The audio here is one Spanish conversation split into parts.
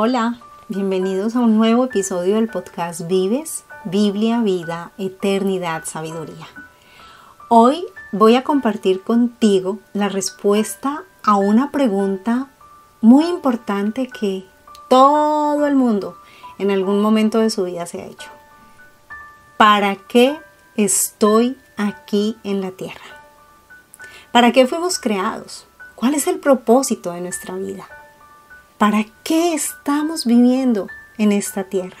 Hola, bienvenidos a un nuevo episodio del podcast Vives, Biblia, Vida, Eternidad, Sabiduría. Hoy voy a compartir contigo la respuesta a una pregunta muy importante que todo el mundo en algún momento de su vida se ha hecho. ¿Para qué estoy aquí en la tierra? ¿Para qué fuimos creados? ¿Cuál es el propósito de nuestra vida? ¿Para qué estamos viviendo en esta tierra?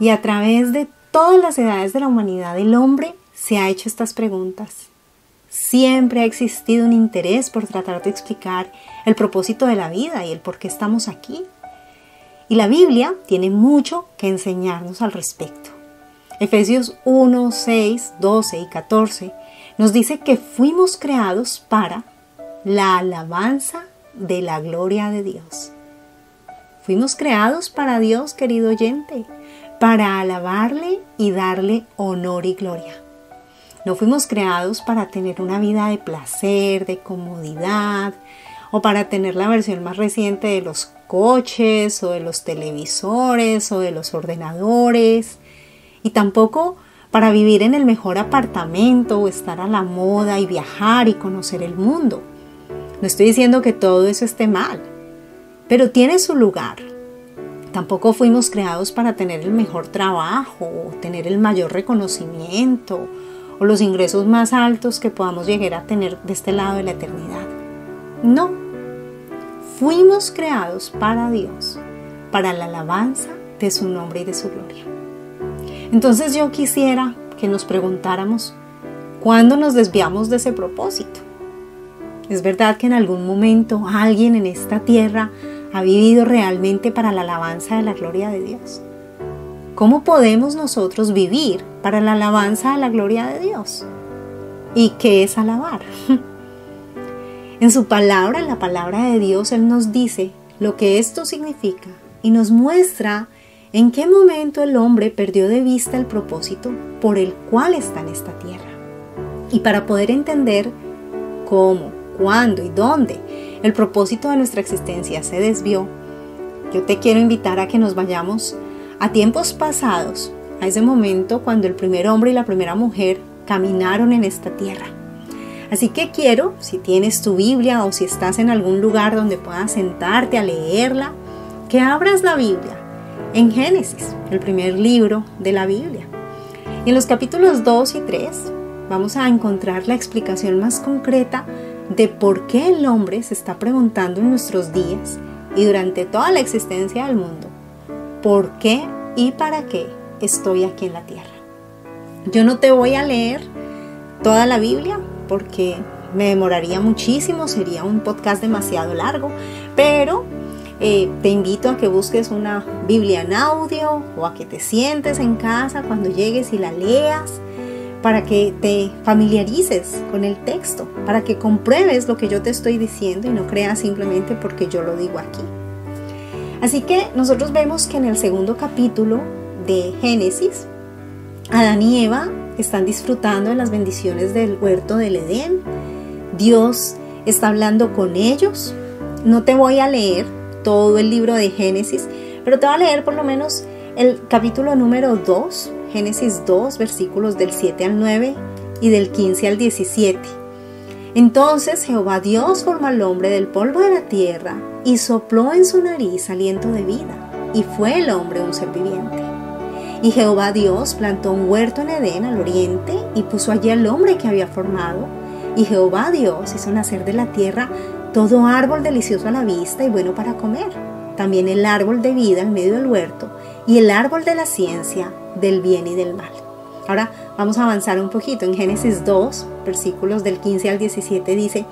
Y a través de todas las edades de la humanidad, el hombre se ha hecho estas preguntas. Siempre ha existido un interés por tratar de explicar el propósito de la vida y el por qué estamos aquí. Y la Biblia tiene mucho que enseñarnos al respecto. Efesios 1, 6, 12 y 14 nos dice que fuimos creados para la alabanza de la gloria de Dios. Fuimos creados para Dios, querido oyente, para alabarle y darle honor y gloria. No fuimos creados para tener una vida de placer, de comodidad, o para tener la versión más reciente de los coches, o de los televisores, o de los ordenadores, y tampoco para vivir en el mejor apartamento, o estar a la moda y viajar y conocer el mundo. No estoy diciendo que todo eso esté mal, pero tiene su lugar. Tampoco fuimos creados para tener el mejor trabajo, o tener el mayor reconocimiento, o los ingresos más altos que podamos llegar a tener de este lado de la eternidad. No, fuimos creados para Dios, para la alabanza de su nombre y de su gloria. Entonces yo quisiera que nos preguntáramos, ¿cuándo nos desviamos de ese propósito? ¿Es verdad que en algún momento alguien en esta tierra ha vivido realmente para la alabanza de la gloria de Dios? ¿Cómo podemos nosotros vivir para la alabanza de la gloria de Dios? ¿Y qué es alabar? En su palabra, en la palabra de Dios, Él nos dice lo que esto significa y nos muestra en qué momento el hombre perdió de vista el propósito por el cual está en esta tierra. Y para poder entender cómo, cuándo y dónde el propósito de nuestra existencia se desvió, yo te quiero invitar a que nos vayamos a tiempos pasados, a ese momento cuando el primer hombre y la primera mujer caminaron en esta tierra. Así que quiero, si tienes tu Biblia o si estás en algún lugar donde puedas sentarte a leerla, que abras la Biblia en Génesis, el primer libro de la Biblia. Y en los capítulos 2 y 3 vamos a encontrar la explicación más concreta de por qué el hombre se está preguntando en nuestros días y durante toda la existencia del mundo, ¿por qué y para qué estoy aquí en la tierra? Yo no te voy a leer toda la Biblia porque me demoraría muchísimo, sería un podcast demasiado largo, pero te invito a que busques una Biblia en audio o a que te sientes en casa cuando llegues y la leas, para que te familiarices con el texto, para que compruebes lo que yo te estoy diciendo y no creas simplemente porque yo lo digo aquí. Así que nosotros vemos que en el segundo capítulo de Génesis, Adán y Eva están disfrutando de las bendiciones del huerto del Edén. Dios está hablando con ellos. No te voy a leer todo el libro de Génesis, pero te voy a leer por lo menos el capítulo número 2, Génesis 2, versículos del 7 al 9 y del 15 al 17. Entonces Jehová Dios formó al hombre del polvo de la tierra y sopló en su nariz aliento de vida, y fue el hombre un ser viviente. Y Jehová Dios plantó un huerto en Edén al oriente y puso allí al hombre que había formado. Y Jehová Dios hizo nacer de la tierra todo árbol delicioso a la vista y bueno para comer, también el árbol de vida en medio del huerto y el árbol de la ciencia del bien y del mal. Ahora vamos a avanzar un poquito. En Génesis 2, versículos del 15 al 17 dice: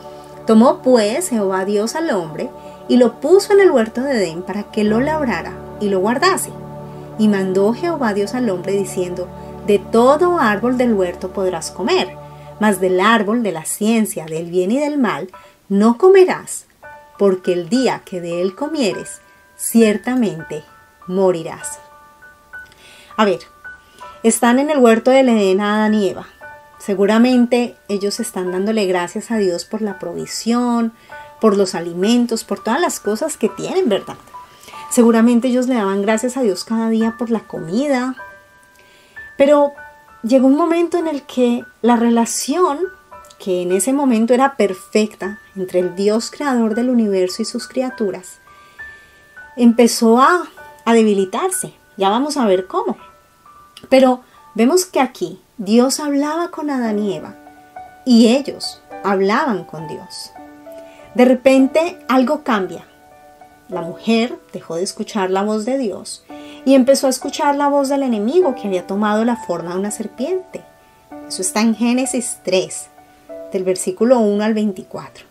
tomó pues Jehová Dios al hombre y lo puso en el huerto de Edén para que lo labrara y lo guardase. Y mandó Jehová Dios al hombre diciendo: de todo árbol del huerto podrás comer, mas del árbol de la ciencia del bien y del mal no comerás, porque el día que de él comieres, ciertamente morirás. A ver, están en el huerto del Edén Adán y Eva. Seguramente ellos están dándole gracias a Dios por la provisión, por los alimentos, por todas las cosas que tienen, ¿verdad? Seguramente ellos le daban gracias a Dios cada día por la comida. Pero llegó un momento en el que la relación, que en ese momento era perfecta entre el Dios creador del universo y sus criaturas, empezó a debilitarse. Ya vamos a ver cómo. Pero vemos que aquí Dios hablaba con Adán y Eva y ellos hablaban con Dios. De repente algo cambia. La mujer dejó de escuchar la voz de Dios y empezó a escuchar la voz del enemigo que había tomado la forma de una serpiente. Eso está en Génesis 3, del versículo 1 al 24.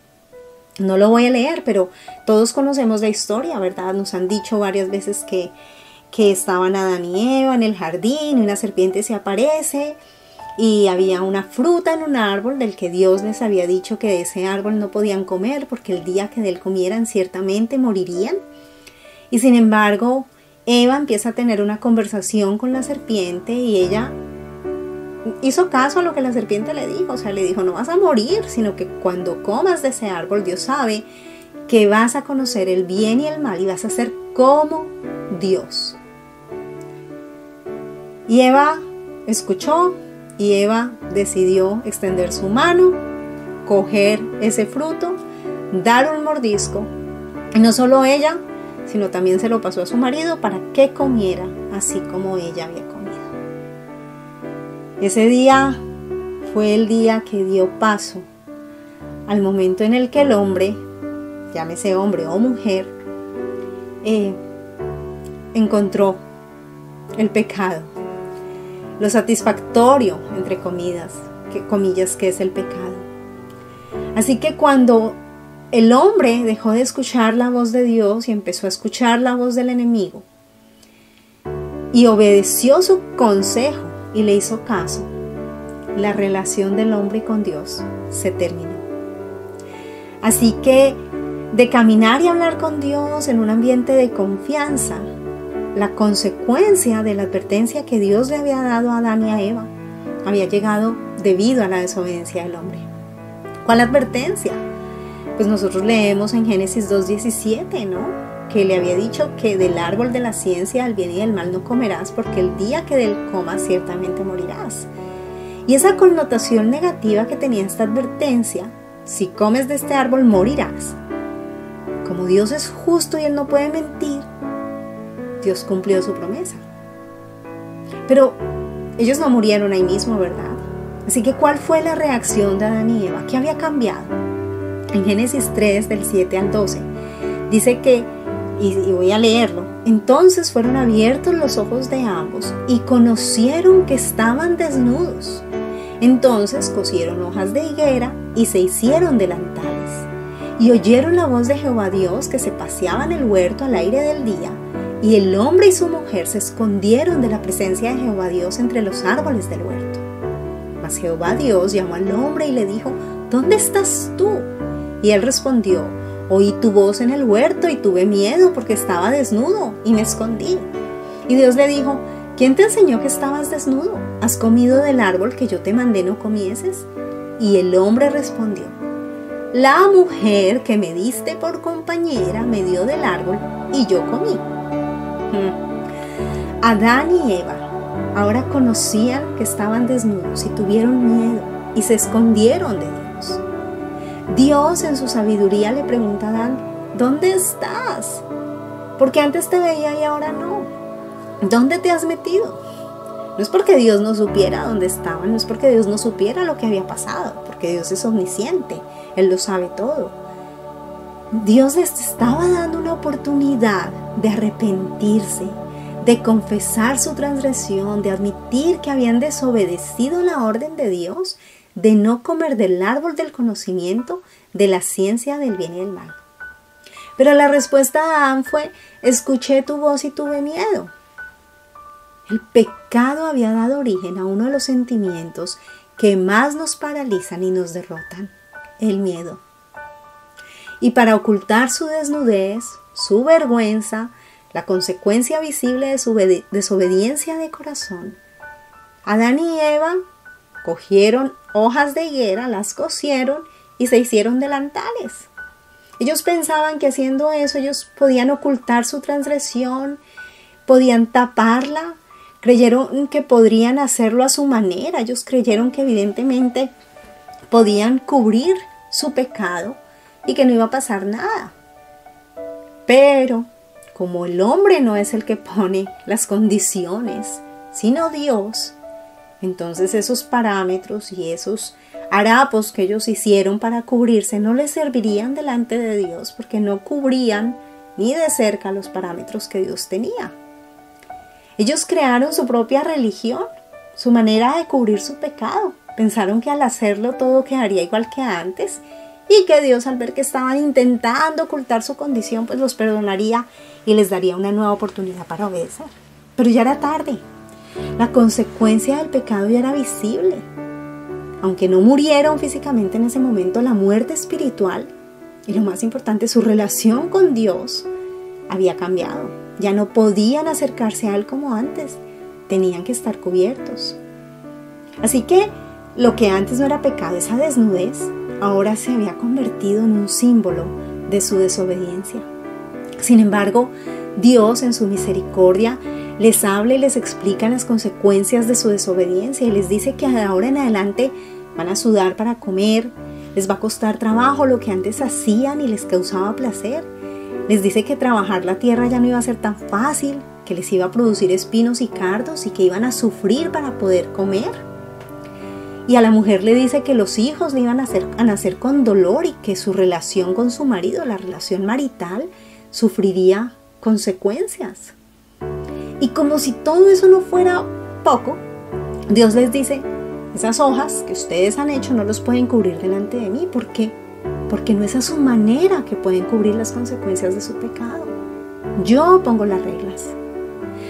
No lo voy a leer, pero todos conocemos la historia, ¿verdad? Nos han dicho varias veces que estaban Adán y Eva en el jardín y una serpiente se aparece y había una fruta en un árbol del que Dios les había dicho que de ese árbol no podían comer porque el día que de él comieran ciertamente morirían. Y sin embargo, Eva empieza a tener una conversación con la serpiente y ella hizo caso a lo que la serpiente le dijo. O sea, le dijo, no vas a morir, sino que cuando comas de ese árbol, Dios sabe que vas a conocer el bien y el mal y vas a ser como Dios. Y Eva escuchó y Eva decidió extender su mano, coger ese fruto, dar un mordisco. Y no solo ella, sino también se lo pasó a su marido para que comiera así como ella había comido. Ese día fue el día que dio paso al momento en el que el hombre, llámese hombre o mujer, encontró el pecado. Lo satisfactorio, entre comillas, que es el pecado. Así que cuando el hombre dejó de escuchar la voz de Dios y empezó a escuchar la voz del enemigo y obedeció su consejo y le hizo caso, la relación del hombre con Dios se terminó. Así que de caminar y hablar con Dios en un ambiente de confianza, la consecuencia de la advertencia que Dios le había dado a Adán y a Eva había llegado debido a la desobediencia del hombre. ¿Cuál advertencia? Pues nosotros leemos en Génesis 2:17, ¿no? Que le había dicho que del árbol de la ciencia del bien y del mal no comerás, porque el día que de él comas ciertamente morirás. Y esa connotación negativa que tenía esta advertencia, si comes de este árbol morirás. Como Dios es justo y Él no puede mentir, Dios cumplió su promesa. Pero ellos no murieron ahí mismo, ¿verdad? Así que ¿cuál fue la reacción de Adán y Eva? ¿Qué había cambiado? En Génesis 3, del 7 al 12, dice que, y voy a leerlo, entonces fueron abiertos los ojos de ambos y conocieron que estaban desnudos. Entonces cosieron hojas de higuera y se hicieron delantales. Y oyeron la voz de Jehová Dios que se paseaba en el huerto al aire del día. Y el hombre y su mujer se escondieron de la presencia de Jehová Dios entre los árboles del huerto. Mas Jehová Dios llamó al hombre y le dijo, ¿dónde estás tú? Y él respondió, oí tu voz en el huerto y tuve miedo porque estaba desnudo y me escondí. Y Dios le dijo, ¿quién te enseñó que estabas desnudo? ¿Has comido del árbol que yo te mandé no comieses? Y el hombre respondió, la mujer que me diste por compañera me dio del árbol y yo comí. Adán y Eva ahora conocían que estaban desnudos y tuvieron miedo y se escondieron de Dios. Dios en su sabiduría le pregunta a Adán, ¿dónde estás? Porque antes te veía y ahora no. ¿Dónde te has metido? No es porque Dios no supiera dónde estaban, no es porque Dios no supiera lo que había pasado, porque Dios es omnisciente, Él lo sabe todo. Dios les estaba dando una oportunidad de arrepentirse, de confesar su transgresión, de admitir que habían desobedecido la orden de Dios, de no comer del árbol del conocimiento de la ciencia del bien y del mal. Pero la respuesta de Adán fue, escuché tu voz y tuve miedo. El pecado había dado origen a uno de los sentimientos que más nos paralizan y nos derrotan, el miedo. Y para ocultar su desnudez, su vergüenza, la consecuencia visible de su desobediencia de corazón, Adán y Eva cogieron hojas de higuera, las cosieron y se hicieron delantales. Ellos pensaban que haciendo eso ellos podían ocultar su transgresión, podían taparla. Creyeron que podrían hacerlo a su manera. Ellos creyeron que evidentemente podían cubrir su pecado y que no iba a pasar nada. Pero como el hombre no es el que pone las condiciones, sino Dios, entonces esos parámetros y esos harapos que ellos hicieron para cubrirse no les servirían delante de Dios, porque no cubrían ni de cerca los parámetros que Dios tenía. Ellos crearon su propia religión, su manera de cubrir su pecado. Pensaron que al hacerlo todo quedaría igual que antes y que Dios, al ver que estaban intentando ocultar su condición, pues los perdonaría y les daría una nueva oportunidad para obedecer. Pero ya era tarde. La consecuencia del pecado ya era visible. Aunque no murieron físicamente en ese momento, la muerte espiritual y lo más importante, su relación con Dios había cambiado. Ya no podían acercarse a Él como antes. Tenían que estar cubiertos. Así que lo que antes no era pecado, esa desnudez, ahora se había convertido en un símbolo de su desobediencia. Sin embargo, Dios en su misericordia les habla y les explica las consecuencias de su desobediencia y les dice que de ahora en adelante van a sudar para comer, les va a costar trabajo lo que antes hacían y les causaba placer. Les dice que trabajar la tierra ya no iba a ser tan fácil, que les iba a producir espinos y cardos y que iban a sufrir para poder comer. Y a la mujer le dice que los hijos le iban a nacer con dolor y que su relación con su marido, la relación marital, sufriría consecuencias. Y como si todo eso no fuera poco, Dios les dice, esas hojas que ustedes han hecho no los pueden cubrir delante de mí. ¿Por qué? Porque no es a su manera que pueden cubrir las consecuencias de su pecado. Yo pongo las reglas.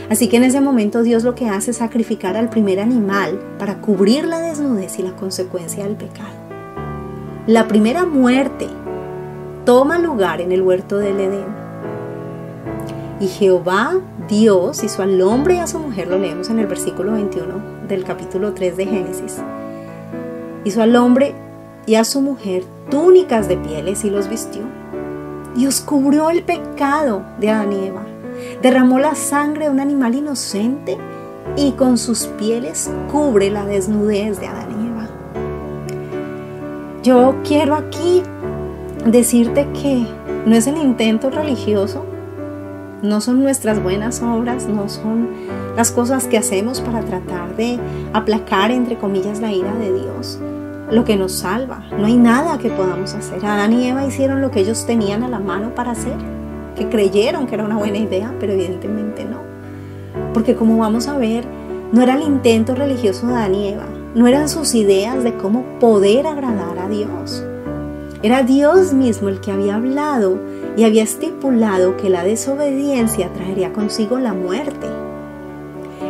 Así que en ese momento Dios lo que hace es sacrificar al primer animal para cubrir la desnudez y la consecuencia del pecado. La primera muerte toma lugar en el huerto del Edén. Y Jehová, Dios, hizo al hombre y a su mujer, lo leemos en el versículo 21 del capítulo 3 de Génesis. Hizo al hombre y a su mujer túnicas de pieles y los vistió. Dios cubrió el pecado de Adán y Eva. Derramó la sangre de un animal inocente y con sus pieles cubre la desnudez de Adán y Eva. Yo quiero aquí decirte que no es el intento religioso, no son nuestras buenas obras, no son las cosas que hacemos para tratar de aplacar, entre comillas, la ira de Dios lo que nos salva. No hay nada que podamos hacer. Adán y Eva hicieron lo que ellos tenían a la mano para hacer, que creyeron que era una buena idea, pero evidentemente no. Porque como vamos a ver, no era el intento religioso de Adán y Eva, no eran sus ideas de cómo poder agradar a Dios. Era Dios mismo el que había hablado y había estipulado que la desobediencia traería consigo la muerte.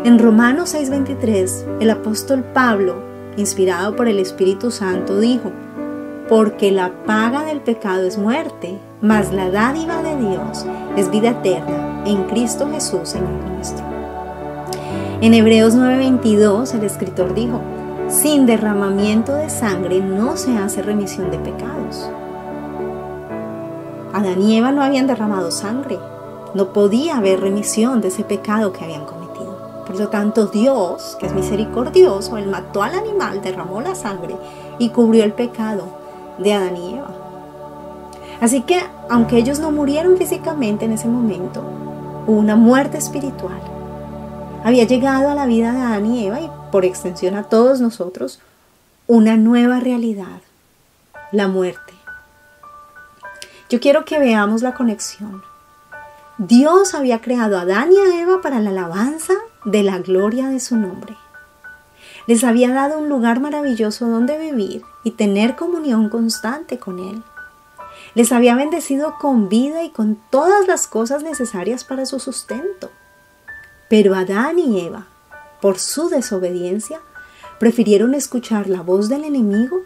En Romanos 6:23, el apóstol Pablo, inspirado por el Espíritu Santo, dijo: porque la paga del pecado es muerte, mas la dádiva de Dios es vida eterna en Cristo Jesús, Señor nuestro. En Hebreos 9:22, el escritor dijo: sin derramamiento de sangre no se hace remisión de pecados. Adán y Eva no habían derramado sangre, no podía haber remisión de ese pecado que habían cometido. Por lo tanto, Dios, que es misericordioso, Él mató al animal, derramó la sangre y cubrió el pecado de Adán y Eva. Así que, aunque ellos no murieron físicamente en ese momento, hubo una muerte espiritual. Había llegado a la vida de Adán y Eva y, por extensión, a todos nosotros, una nueva realidad: la muerte. Yo quiero que veamos la conexión. Dios había creado a Adán y a Eva para la alabanza de la gloria de su nombre. Les había dado un lugar maravilloso donde vivir y tener comunión constante con Él. Les había bendecido con vida y con todas las cosas necesarias para su sustento. Pero Adán y Eva, por su desobediencia, prefirieron escuchar la voz del enemigo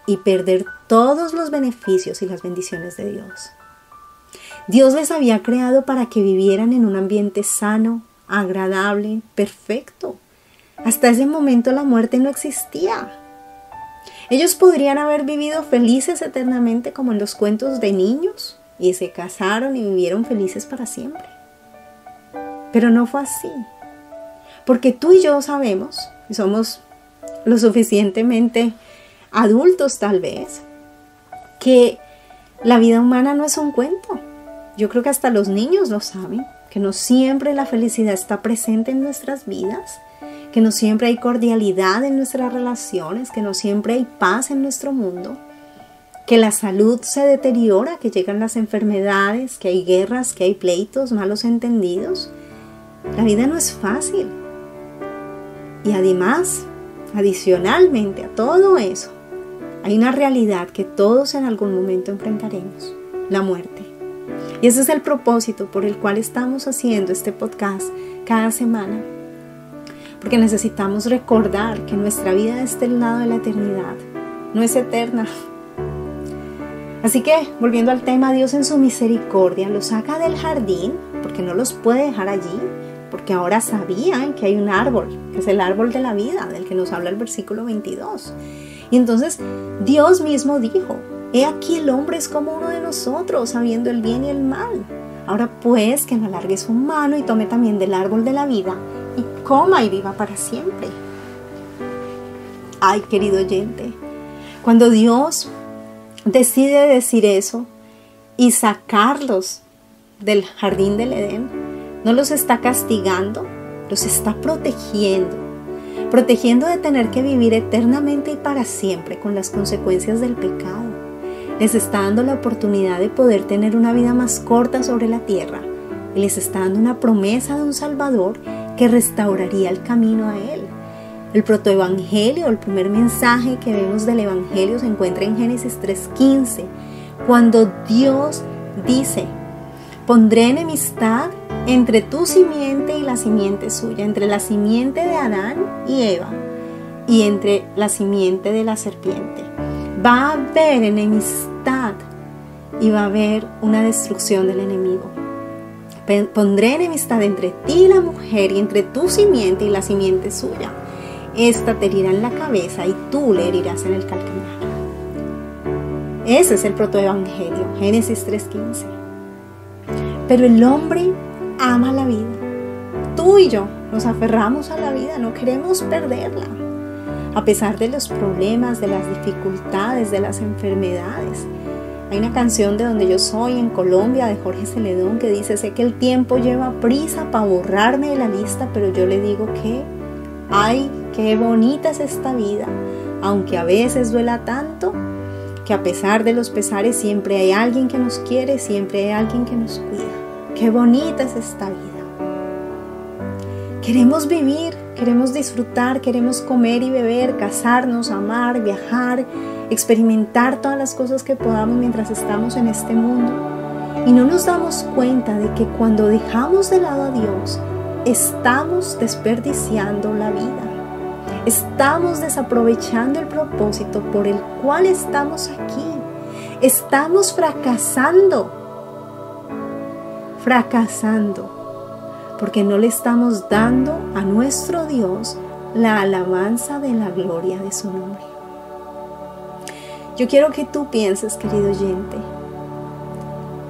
y perder todos los beneficios y las bendiciones de Dios. Dios les había creado para que vivieran en un ambiente sano, agradable, perfecto. Hasta ese momento la muerte no existía. Ellos podrían haber vivido felices eternamente como en los cuentos de niños y se casaron y vivieron felices para siempre. Pero no fue así. Porque tú y yo sabemos, y somos lo suficientemente adultos tal vez, que la vida humana no es un cuento. Yo creo que hasta los niños lo saben, que no siempre la felicidad está presente en nuestras vidas, que no siempre hay cordialidad en nuestras relaciones, que no siempre hay paz en nuestro mundo, que la salud se deteriora, que llegan las enfermedades, que hay guerras, que hay pleitos, malos entendidos. La vida no es fácil. Y además, adicionalmente a todo eso, hay una realidad que todos en algún momento enfrentaremos, la muerte. Y ese es el propósito por el cual estamos haciendo este podcast cada semana. Porque necesitamos recordar que nuestra vida desde el lado de la eternidad no es eterna. Así que, volviendo al tema, Dios en su misericordia los saca del jardín, porque no los puede dejar allí, porque ahora sabían que hay un árbol, que es el árbol de la vida, del que nos habla el versículo 22. Y entonces Dios mismo dijo: he aquí el hombre es como uno de nosotros, sabiendo el bien y el mal. Ahora pues, que no alargue su mano y tome también del árbol de la vida, y coma y viva para siempre. Ay, querido oyente, cuando Dios decide decir eso y sacarlos del jardín del Edén, no los está castigando, los está protegiendo de tener que vivir eternamente y para siempre con las consecuencias del pecado. Les está dando la oportunidad de poder tener una vida más corta sobre la tierra y les está dando una promesa de un Salvador que restauraría el camino a Él. El protoevangelio, el primer mensaje que vemos del evangelio, se encuentra en Génesis 3:15, cuando Dios dice: pondré enemistad entre tu simiente y la simiente suya, entre la simiente de Adán y Eva y entre la simiente de la serpiente. Va a haber enemistad y va a haber una destrucción del enemigo. Pondré enemistad entre ti y la mujer y entre tu simiente y la simiente suya. Esta te herirá en la cabeza y tú le herirás en el calcañar. Ese es el protoevangelio, Génesis 3:15. Pero el hombre ama la vida. Tú y yo nos aferramos a la vida, no queremos perderla. A pesar de los problemas, de las dificultades, de las enfermedades. Hay una canción de donde yo soy, en Colombia, de Jorge Celedón, que dice: sé que el tiempo lleva prisa para borrarme de la lista, pero yo le digo que, ay, qué bonita es esta vida, aunque a veces duela tanto, que a pesar de los pesares siempre hay alguien que nos quiere, siempre hay alguien que nos cuida. Qué bonita es esta vida. Queremos vivir, queremos disfrutar, queremos comer y beber, casarnos, amar, viajar, experimentar todas las cosas que podamos mientras estamos en este mundo. Y no nos damos cuenta de que cuando dejamos de lado a Dios, estamos desperdiciando la vida. Estamos desaprovechando el propósito por el cual estamos aquí. Estamos fracasando, porque no le estamos dando a nuestro Dios la alabanza de la gloria de su nombre. Yo quiero que tú pienses, querido oyente,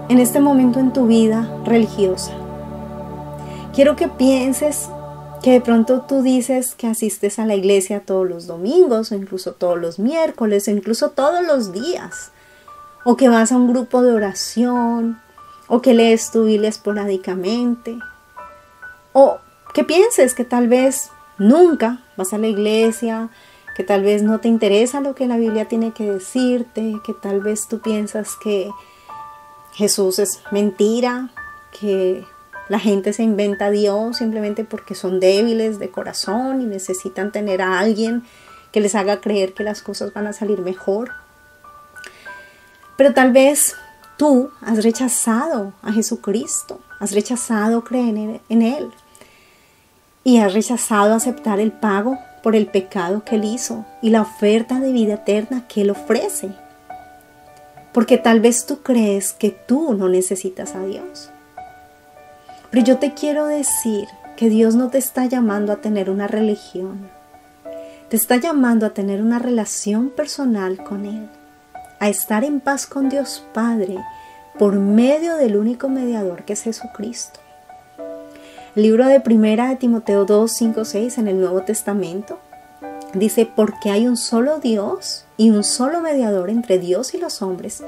en este momento en tu vida religiosa. Quiero que pienses que de pronto tú dices que asistes a la iglesia todos los domingos, o incluso todos los miércoles, o incluso todos los días, o que vas a un grupo de oración, o que lees tu Biblia esporádicamente, o que pienses que tal vez nunca vas a la iglesia, que tal vez no te interesa lo que la Biblia tiene que decirte, que tal vez tú piensas que Jesús es mentira, que la gente se inventa a Dios simplemente porque son débiles de corazón y necesitan tener a alguien que les haga creer que las cosas van a salir mejor. Pero tal vez tú has rechazado a Jesucristo, has rechazado creer en Él y has rechazado aceptar el pago por el pecado que Él hizo y la oferta de vida eterna que Él ofrece. Porque tal vez tú crees que tú no necesitas a Dios. Pero yo te quiero decir que Dios no te está llamando a tener una religión. te está llamando a tener una relación personal con Él, a estar en paz con Dios Padre por medio del único mediador que es Jesucristo. El libro de 1 de Timoteo 2, 5, 6 en el Nuevo Testamento dice: porque hay un solo Dios y un solo mediador entre Dios y los hombres,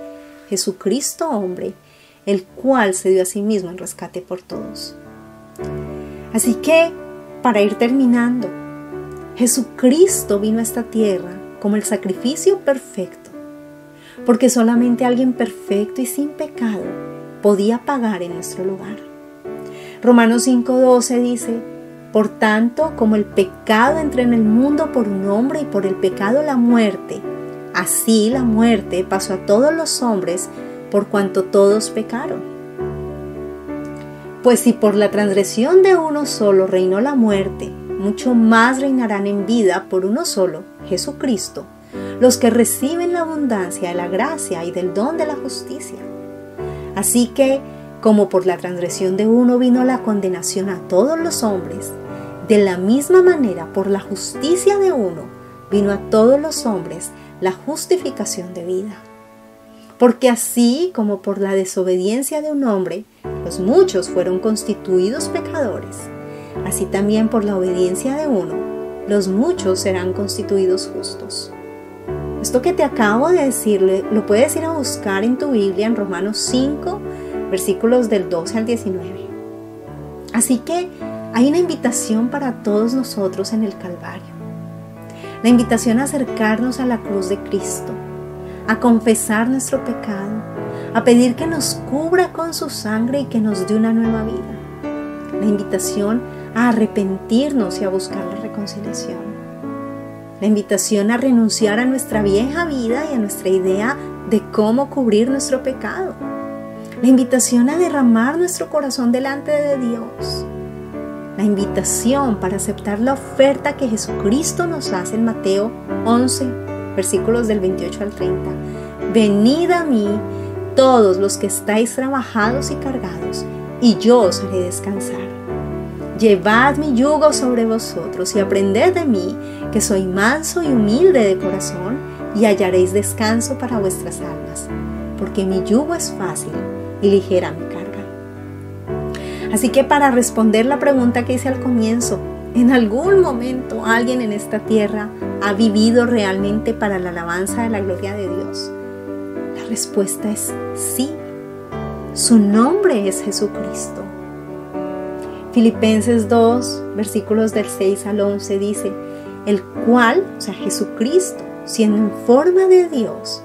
Jesucristo hombre, el cual se dio a sí mismo en rescate por todos. Así que, para ir terminando, Jesucristo vino a esta tierra como el sacrificio perfecto, porque solamente alguien perfecto y sin pecado podía pagar en nuestro lugar. Romanos 5:12 dice: por tanto, como el pecado entró en el mundo por un hombre y por el pecado la muerte, así la muerte pasó a todos los hombres por cuanto todos pecaron. Pues si por la transgresión de uno solo reinó la muerte, mucho más reinarán en vida por uno solo, Jesucristo, los que reciben la abundancia de la gracia y del don de la justicia. Así que, como por la transgresión de uno vino la condenación a todos los hombres, de la misma manera por la justicia de uno vino a todos los hombres la justificación de vida. Porque así como por la desobediencia de un hombre, los muchos fueron constituidos pecadores, así también por la obediencia de uno, los muchos serán constituidos justos. Esto que te acabo de decir lo puedes ir a buscar en tu Biblia en Romanos 5, versículos del 12 al 19. Así que hay una invitación para todos nosotros en el Calvario. La invitación a acercarnos a la cruz de Cristo, a confesar nuestro pecado, a pedir que nos cubra con su sangre y que nos dé una nueva vida. La invitación a arrepentirnos y a buscar la reconciliación. La invitación a renunciar a nuestra vieja vida y a nuestra idea de cómo cubrir nuestro pecado. La invitación a derramar nuestro corazón delante de Dios. La invitación para aceptar la oferta que Jesucristo nos hace en Mateo 11, versículos del 28 al 30. Venid a mí todos los que estáis trabajados y cargados, y yo os haré descansar. Llevad mi yugo sobre vosotros y aprended de mí, que soy manso y humilde de corazón, y hallaréis descanso para vuestras almas, porque mi yugo es fácil y ligera mi carga. Así que para responder la pregunta que hice al comienzo, ¿en algún momento alguien en esta tierra ha vivido realmente para la alabanza de la gloria de Dios? La respuesta es sí. Su nombre es Jesucristo. Filipenses 2, versículos del 6 al 11 dice: el cual, o sea Jesucristo, siendo en forma de Dios,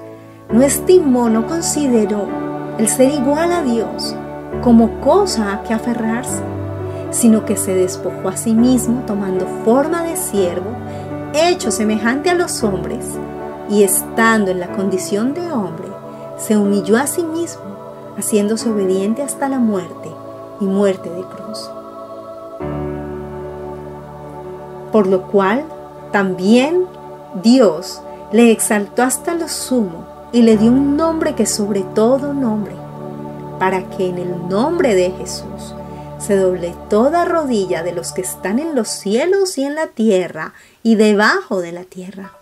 no estimó, no consideró el ser igual a Dios como cosa a que aferrarse, sino que se despojó a sí mismo, tomando forma de siervo, hecho semejante a los hombres, y estando en la condición de hombre, se humilló a sí mismo, haciéndose obediente hasta la muerte y muerte de cruz. Por lo cual también Dios le exaltó hasta lo sumo y le dio un nombre que sobre todo nombre, para que en el nombre de Jesús se doble toda rodilla de los que están en los cielos y en la tierra y debajo de la tierra,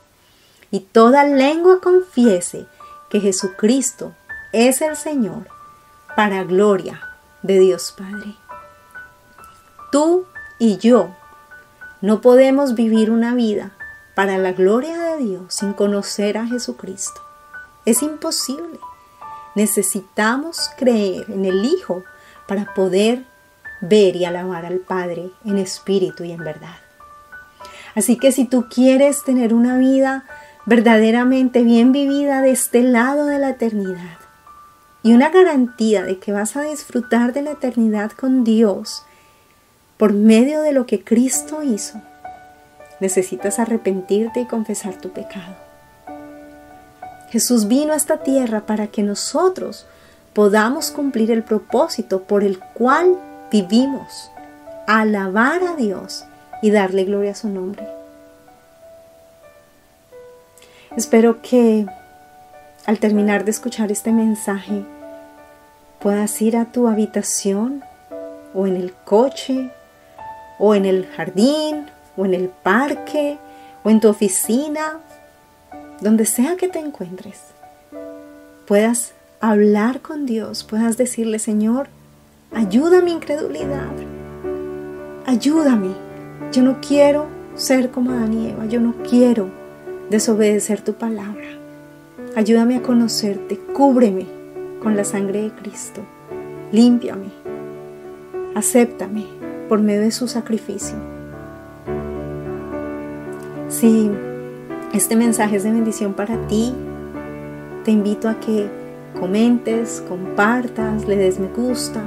y toda lengua confiese que Jesucristo es el Señor, para gloria de Dios Padre. Tú y yo no podemos vivir una vida para la gloria de Dios sin conocer a Jesucristo. Es imposible. Necesitamos creer en el Hijo para poder ver y alabar al Padre en espíritu y en verdad. Así que si tú quieres tener una vida verdaderamente bien vivida de este lado de la eternidad y una garantía de que vas a disfrutar de la eternidad con Dios por medio de lo que Cristo hizo, necesitas arrepentirte y confesar tu pecado. Jesús vino a esta tierra para que nosotros podamos cumplir el propósito por el cual vivimos, alabar a Dios y darle gloria a su nombre. Espero que al terminar de escuchar este mensaje puedas ir a tu habitación o en el coche o en el jardín o en el parque o en tu oficina, donde sea que te encuentres, puedas hablar con Dios, puedas decirle: Señor, ayuda a mi incredulidad, ayúdame. Yo no quiero ser como Adán y Eva, yo no quiero desobedecer tu palabra. Ayúdame a conocerte, cúbreme con la sangre de Cristo, límpiame, acéptame por medio de su sacrificio. Si este mensaje es de bendición para ti, te invito a que comentes, compartas, le des me gusta.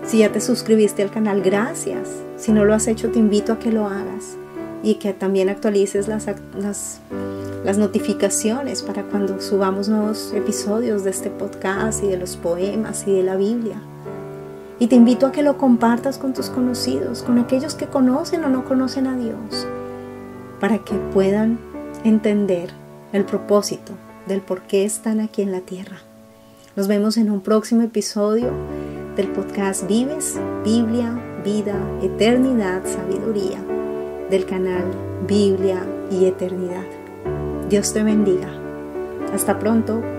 Si ya te suscribiste al canal, gracias. Si no lo has hecho, te invito a que lo hagas y que también actualices las notificaciones para cuando subamos nuevos episodios de este podcast y de los poemas y de la Biblia. Y te invito a que lo compartas con tus conocidos, con aquellos que conocen o no conocen a Dios, para que puedan entender el propósito del por qué están aquí en la tierra. Nos vemos en un próximo episodio del podcast Vives, Biblia, Vida, Eternidad, Sabiduría, del canal Biblia y Eternidad. Dios te bendiga. Hasta pronto.